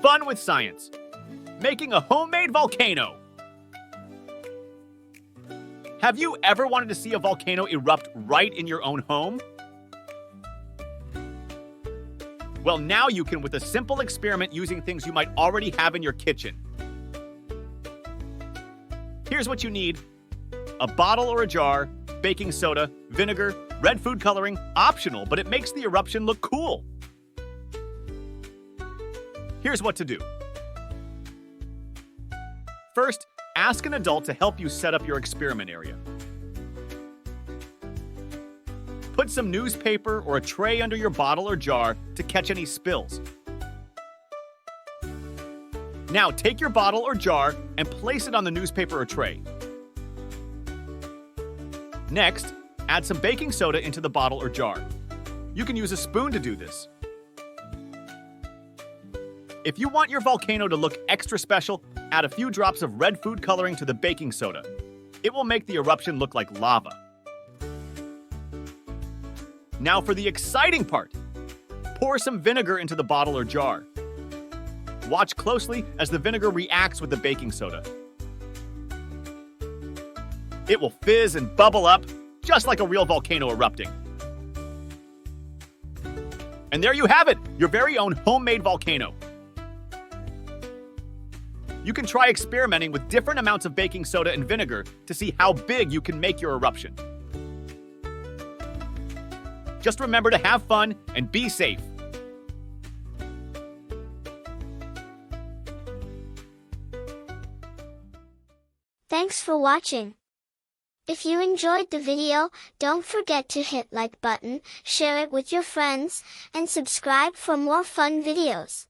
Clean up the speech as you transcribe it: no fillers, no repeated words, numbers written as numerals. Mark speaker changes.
Speaker 1: fun with science. Making a homemade volcano. Have you ever wanted to see a volcano erupt right in your own home? Well, now you can with a simple experiment using things you might already have in your kitchen. Here's what you need: a bottle or a jar, baking soda, vinegar, red food coloring, optional, but it makes the eruption look cool. Here's what to do. First, ask an adult to help you set up your experiment area. Put some newspaper or a tray under your bottle or jar to catch any spills. Now take your bottle or jar and place it on the newspaper or tray. Next, add some baking soda into the bottle or jar. You can use a spoon to do this. If you want your volcano to look extra special, add a few drops of red food coloring to the baking soda. It will make the eruption look like lava. Now for the exciting part. Pour some vinegar into the bottle or jar. Watch closely as the vinegar reacts with the baking soda. It will fizz and bubble up, just like a real volcano erupting. And there you have it, your very own homemade volcano. You can try experimenting with different amounts of baking soda and vinegar to see how big you can make your eruption. Just remember to have fun and be safe.
Speaker 2: Thanks for watching. If you enjoyed the video, don't forget to hit like button, share it with your friends, and subscribe for more fun videos.